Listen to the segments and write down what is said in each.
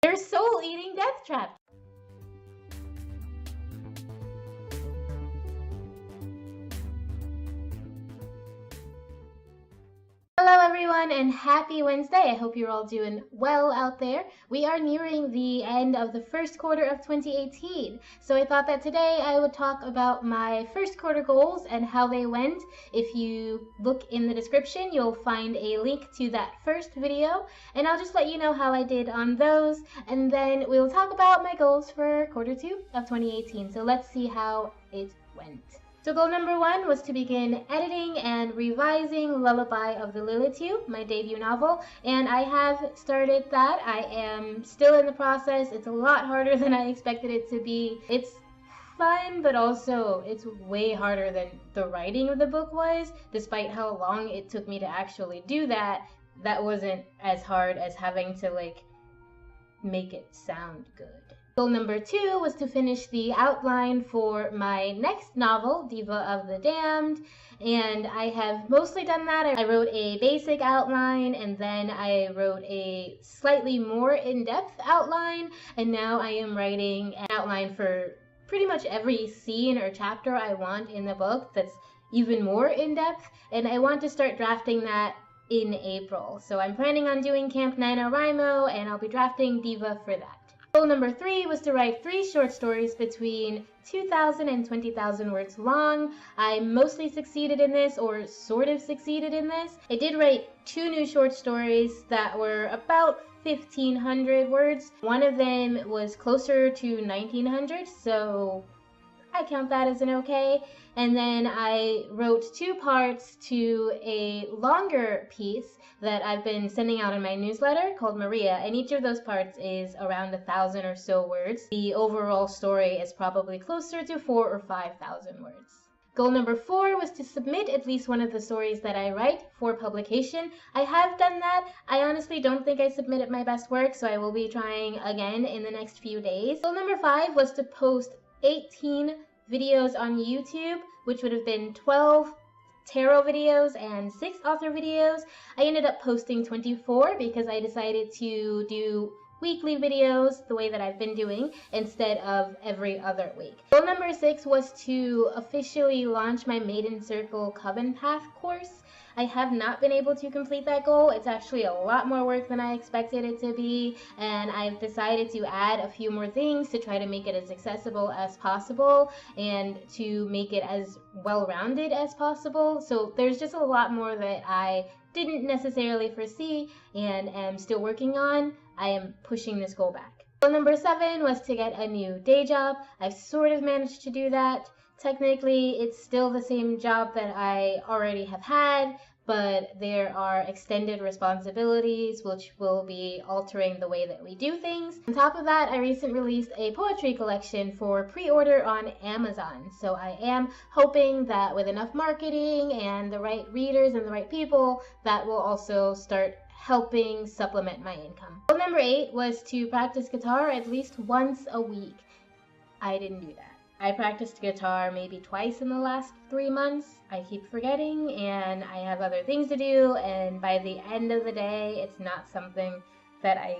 They're soul-eating death traps. Hello everyone and happy Wednesday. I hope you're all doing well out there. We are nearing the end of the first quarter of 2018. So I thought that today I would talk about my first quarter goals and how they went. If you look in the description, you'll find a link to that first video, and I'll just let you know how I did on those, and then we'll talk about my goals for quarter 2 of 2018. So let's see how it went. So goal number 1 was to begin editing and revising Lullaby of the Lilitu, my debut novel, and I have started that. I am still in the process. It's a lot harder than I expected it to be. It's fun, but also it's way harder than the writing of the book was. Despite how long it took me to actually do that, that wasn't as hard as having to make it sound good. Goal number 2 was to finish the outline for my next novel, Diva of the Damned, and I have mostly done that. I wrote a basic outline, and then I wrote a slightly more in-depth outline, and now I am writing an outline for pretty much every scene or chapter I want in the book that's even more in-depth, and I want to start drafting that in April. So I'm planning on doing Camp NaNoWriMo, and I'll be drafting Diva for that. Goal number 3 was to write 3 short stories between 2,000 and 20,000 words long. I mostly succeeded in this, or sort of succeeded in this. I did write 2 new short stories that were about 1,500 words. One of them was closer to 1,900, so I count that as an okay. And then I wrote 2 parts to a longer piece that I've been sending out in my newsletter called Maria, and each of those parts is around 1,000 or so words. The overall story is probably closer to 4,000 or 5,000 words. Goal number 4 was to submit at least one of the stories that I write for publication. I have done that. I honestly don't think I submitted my best work, so I will be trying again in the next few days. Goal number 5 was to post 18 videos on YouTube, which would have been 12 tarot videos and 6 author videos. I ended up posting 24 because I decided to do weekly videos the way that I've been doing instead of every other week. Goal number 6 was to officially launch my Maiden Circle Coven Path course. I have not been able to complete that goal. It's actually a lot more work than I expected it to be, and I've decided to add a few more things to try to make it as accessible as possible and to make it as well-rounded as possible. So there's just a lot more that I didn't necessarily foresee and am still working on. I am pushing this goal back. Goal number 7 was to get a new day job. I've sort of managed to do that. Technically, it's still the same job that I already have had, but there are extended responsibilities which will be altering the way that we do things. On top of that, I recently released a poetry collection for pre-order on Amazon. So I am hoping that with enough marketing and the right readers and the right people, that will also start helping supplement my income. Goal number 8 was to practice guitar at least once a week. I didn't do that. I practiced guitar maybe twice in the last 3 months. I keep forgetting, and I have other things to do, and by the end of the day, it's not something that I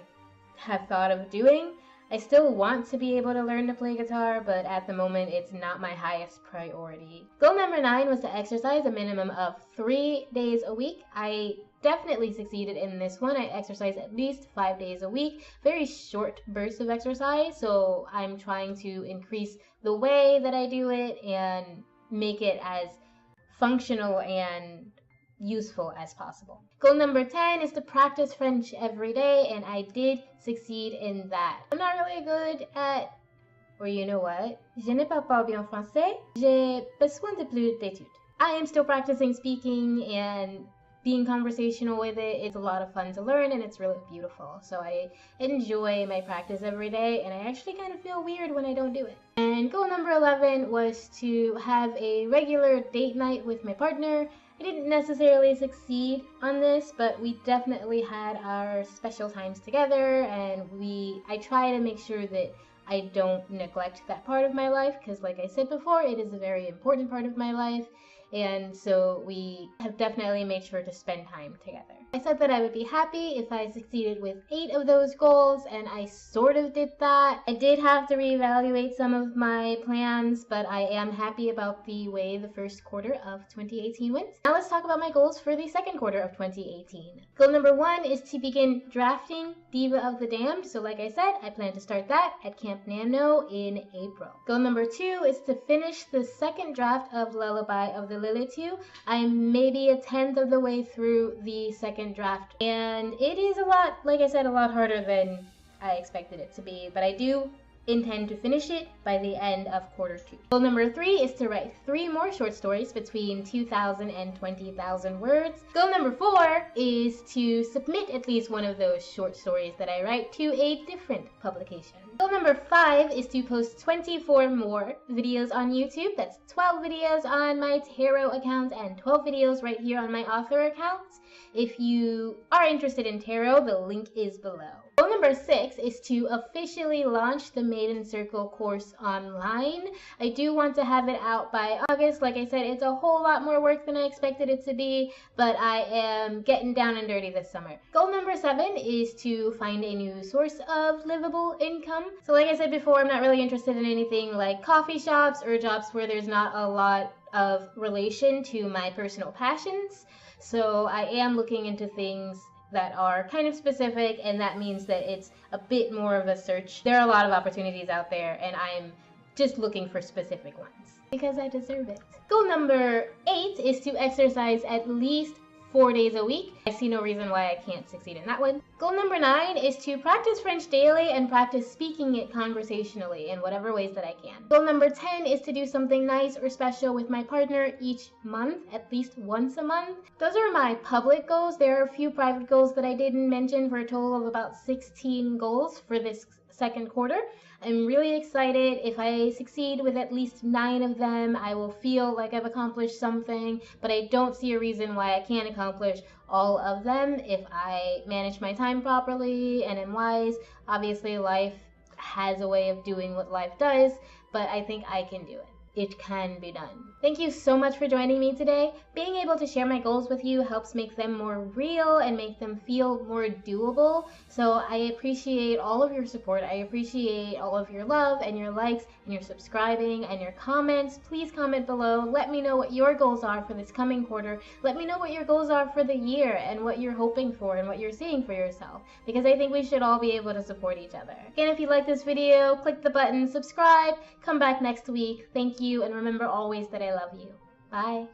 have thought of doing. I still want to be able to learn to play guitar, but at the moment, it's not my highest priority. Goal number 9 was to exercise a minimum of 3 days a week. I definitely succeeded in this one. I exercise at least 5 days a week. Very short bursts of exercise, so I'm trying to increase the way that I do it and make it as functional and useful as possible. Goal number 10 is to practice French every day, and I did succeed in that. I'm not really good at, or you know what? Je ne parle pas bien français. J'ai besoin de plus d'études. I am still practicing speaking and being conversational with it. It's a lot of fun to learn, and it's really beautiful. So I enjoy my practice every day, and I actually kind of feel weird when I don't do it. And goal number 11 was to have a regular date night with my partner. I didn't necessarily succeed on this, but we definitely had our special times together, and I try to make sure that I don't neglect that part of my life, because like I said before, it is a very important part of my life. and so we have definitely made sure to spend time together. I said that I would be happy if I succeeded with 8 of those goals, and I sort of did that. I did have to reevaluate some of my plans, but I am happy about the way the first quarter of 2018 went. Now let's talk about my goals for the second quarter of 2018. Goal number 1 is to begin drafting Diva of the Damned. So like I said, I plan to start that at Camp Nano in April. Goal number 2 is to finish the second draft of Lullaby of the Lilitu. I'm maybe a 10th of the way through the second draft, and it is a lot, like I said, a lot harder than I expected it to be, but I do intend to finish it by the end of quarter 2. Goal number 3 is to write 3 more short stories between 2,000 and 20,000 words. Goal number 4 is to submit at least one of those short stories that I write to a different publication. Goal number 5 is to post 24 more videos on YouTube. That's 12 videos on my tarot account and 12 videos right here on my author account. If you are interested in tarot, the link is below. Goal number 6 is to officially launch the Maiden Circle course online. I do want to have it out by August. Like I said, it's a whole lot more work than I expected it to be, but I am getting down and dirty this summer. Goal number 7 is to find a new source of livable income. So like I said before, I'm not really interested in anything like coffee shops or jobs where there's not a lot of relation to my personal passions. So I am looking into things that are kind of specific, and that means that it's a bit more of a search. There are a lot of opportunities out there, and I'm just looking for specific ones because I deserve it. Goal number 8 is to exercise at least 4 days a week. I see no reason why I can't succeed in that one. Goal number 9 is to practice French daily and practice speaking it conversationally in whatever ways that I can. Goal number 10 is to do something nice or special with my partner each month, at least once a month. Those are my public goals. There are a few private goals that I didn't mention for a total of about 16 goals for this second quarter. I'm really excited. If I succeed with at least 9 of them, I will feel like I've accomplished something, but I don't see a reason why I can't accomplish all of them if I manage my time properly and am wise. Obviously, life has a way of doing what life does, but I think I can do it. It can be done. Thank you so much for joining me today. Being able to share my goals with you helps make them more real and make them feel more doable. So I appreciate all of your support. I appreciate all of your love and your likes and your subscribing and your comments. Please comment below. Let me know what your goals are for this coming quarter. Let me know what your goals are for the year and what you're hoping for and what you're seeing for yourself, because I think we should all be able to support each other. Again, if you like this video, click the button, subscribe, come back next week. Thank you, and remember always that I love you. Bye.